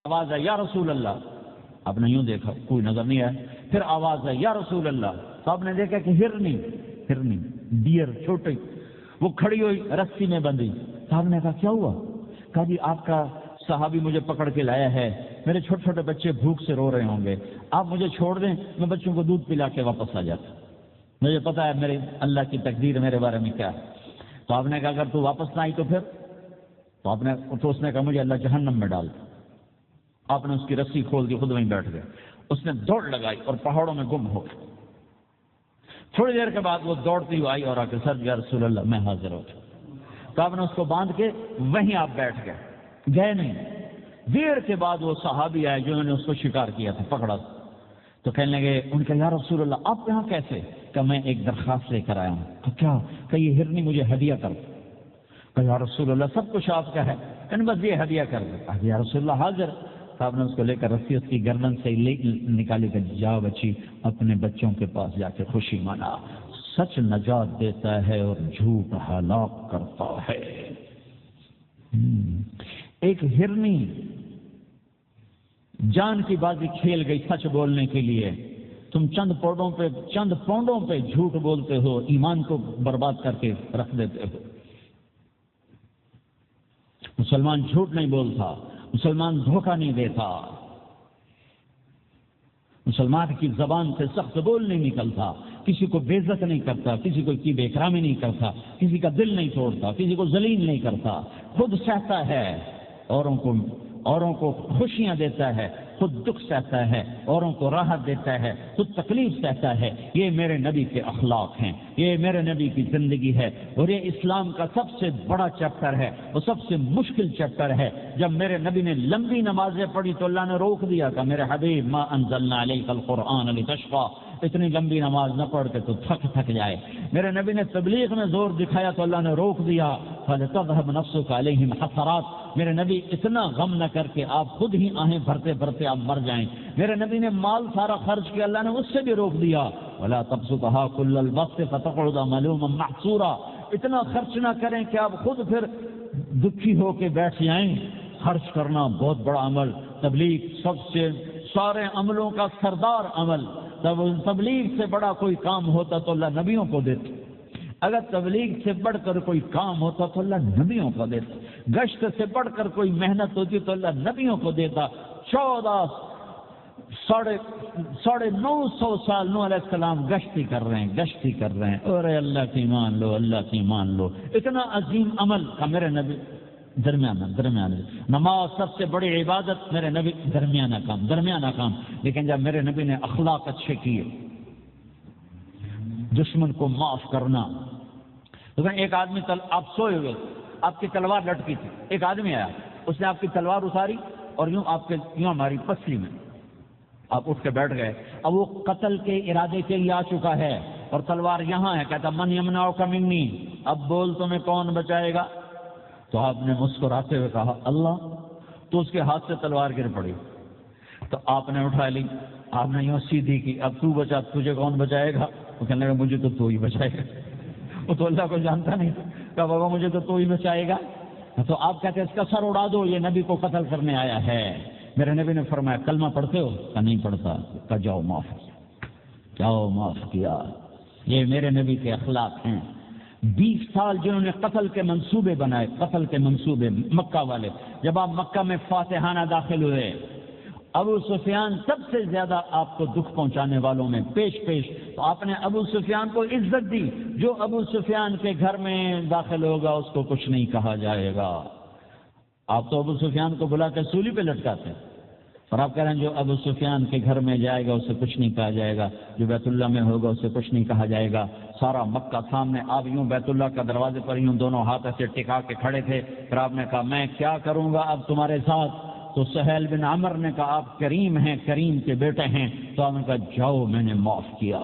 آواز ہے یا رسول اللہ، آپ نے یوں دیکھا کوئی نظر نہیں آیا، پھر آواز ہے یا رسول اللہ، تو آپ نے دیکھا کہ ہرنی ڈیئر چھوٹی وہ کھڑی ہوئی رسی میں بندھی۔ صاحب نے کہا کیا ہوا؟ کہا جی آپ کا صحابی مجھے پکڑ کے لایا ہے، میرے چھوٹے چھوٹے بچے بھوک سے رو رہے ہوں گے، آپ مجھے چھوڑ دیں، میں بچوں کو دودھ پلا کے واپس آ جاتا، مجھے پتا ہے میرے اللہ کی تقدیر میرے بارے میں کیا ہے۔ تو آپ نے کہا اگر تو واپس نہ آئی تو پھر؟ تو اس نے کہا مجھے اللہ جہنم میں ڈال۔ آپ نے اس کی رسی کھول دی، خود وہیں بیٹھ گئے، اس نے دوڑ لگائی اور پہاڑوں میں گم ہو گئی۔ تھوڑی دیر کے بعد وہ دوڑتی ہوئی آئی اور آ کے سر یا رسول اللہ میں حاضر ہو گیا۔ تو آپ نے اس کو باندھ کے وہیں آپ بیٹھ گئے نہیں۔ دیر کے بعد وہ صحابی آئے جنہوں نے اس کو شکار کیا تھا، پکڑا تھا، تو کہنے لگے ان کے یا رسول اللہ آپ یہاں کیسے؟ کہ میں ایک درخواست لے کر آیا ہوں۔ تو کیا؟ کہ یہ ہرنی مجھے ہدیہ کر دو۔ کہ یا رسول اللہ سب کچھ آپ کا ہے، کہ بس یہ ہدیہ کر دو۔ یا رسول اللہ حاضر۔ صاحب نے اس کو لے کر رسی اس کی گردن سے نکالی کہ جا بچی اپنے بچوں کے پاس جا کے خوشی منا، سچ نجات دیتا ہے اور جھوٹ ہلاک کرتا ہے۔ ایک ہرنی جان کی بازی کھیل گئی سچ بولنے کے لیے، تم چند پونڈوں پہ جھوٹ بولتے ہو، ایمان کو برباد کر کے رکھ دیتے ہو۔ مسلمان جھوٹ نہیں بولتا، مسلمان دھوکہ نہیں دیتا، مسلمان کی زبان سے سخت بول نہیں نکلتا، کسی کو بے عزت نہیں کرتا، کسی کو کی بے احترامی نہیں کرتا، کسی کا دل نہیں توڑتا، کسی کو ذلیل نہیں کرتا، خود سہتا ہے، اوروں کو خوشیاں دیتا ہے، خود دکھ سہتا ہے، اوروں کو راحت دیتا ہے، خود تکلیف سہتا ہے۔ یہ میرے نبی کے اخلاق ہیں، یہ میرے نبی کی زندگی ہے، اور یہ اسلام کا سب سے بڑا چیپٹر ہے اور سب سے مشکل چیپٹر ہے۔ جب میرے نبی نے لمبی نمازیں پڑھی تو اللہ نے روک دیا کہ میرے حبیب ما انزلنا علیک القرآن لتشقی، اتنی لمبی نماز نہ پڑھ کے تو تھک جائے۔ میرے نبی نے تبلیغ میں زور دکھایا تو اللہ نے روک دیا، فلتذهب نفسك علیہم حسرات، میرے نبی اتنا غم نہ کر کے آپ خود ہی آہیں بھرتے بھرتے آپ مر جائیں۔ میرے نبی نے مال سارا خرچ کیا، اللہ نے اس سے بھی روک دیا، ولا تبسطها كل البسط فتقعد ملوما محسورا، اتنا خرچ نہ کریں کہ آپ خود پھر دکھی ہو کے بیٹھ جائیں۔ خرچ کرنا بہت بڑا عمل، تبلیغ سب سے سارے عملوں کا سردار عمل، تبلیغ سے بڑا کوئی کام ہوتا تو اللہ نبیوں کو دیتا، اگر تبلیغ سے بڑھ کر کوئی کام ہوتا تو اللہ نبیوں کو دیتا، گشت سے بڑھ کر کوئی محنت ہوتی تو اللہ نبیوں کو دیتا۔ 950 سال نوح علیہ السلام گشتی کر رہے ہیں، اور اللہ کی مان لو، اتنا عظیم عمل کا میرے نبی درمیانہ نماز سب سے بڑی عبادت، میرے نبی درمیانہ کام، لیکن جب میرے نبی نے اخلاق اچھے کیے، دشمن کو معاف کرنا۔ ایک آدمی آپ سوئے ہوئے، آپ کی تلوار لٹکی تھی، ایک آدمی آیا، اس نے آپ کی تلوار اتاری اور یوں ہماری پسلی میں آپ اٹھ کے بیٹھ گئے۔ اب وہ قتل کے ارادے کے لیے آ چکا ہے اور تلوار یہاں ہے، کہتا من یمنعک منی، اب بول تمہیں کون بچائے گا؟ تو آپ نے مسکراتے ہوئے کہا اللہ، تو اس کے ہاتھ سے تلوار گر پڑی، تو آپ نے اٹھا لی، آپ نے یوں سیدھی کی، اب تو بچا، تجھے کون بچائے گا؟ وہ کہنے لگا مجھے تو ہی بچائے گا، وہ تو اللہ کو جانتا نہیں، کہا بابا مجھے تو ہی بچائے گا۔ تو آپ کہتے ہیں اس کا سر اڑا دو، یہ نبی کو قتل کرنے آیا ہے۔ میرے نبی نے فرمایا کلمہ پڑھتے ہو؟ کہا نہیں پڑھتا۔ کہا جاؤ معاف کیا۔ یہ میرے نبی کے اخلاق ہیں۔ 20 سال جنہوں نے قتل کے منصوبے مکہ والے، جب آپ مکہ میں فاتحانہ داخل ہوئے، ابو سفیان سب سے زیادہ آپ کو دکھ پہنچانے والوں میں پیش تو آپ نے ابو سفیان کو عزت دی، جو ابو سفیان کے گھر میں داخل ہوگا اس کو کچھ نہیں کہا جائے گا۔ آپ تو ابو سفیان کو بلا کے سولی پہ لٹکاتے ہیں، اور آپ کہہ رہے ہیں جو ابو سفیان کے گھر میں جائے گا اسے کچھ نہیں کہا جائے گا، جو بیت اللہ میں ہوگا اسے کچھ نہیں کہا جائے گا۔ سارا مکہ سامنے، آپ یوں بیت اللہ کا دروازے پر یوں دونوں ہاتھ ایسے ٹکا کے کھڑے تھے، پھر آپ نے کہا میں کیا کروں گا اب تمہارے ساتھ؟ تو سہیل بن عمر نے کہا آپ کریم ہیں، کریم کے بیٹے ہیں، تو آپ نے کہا جاؤ میں نے معاف کیا۔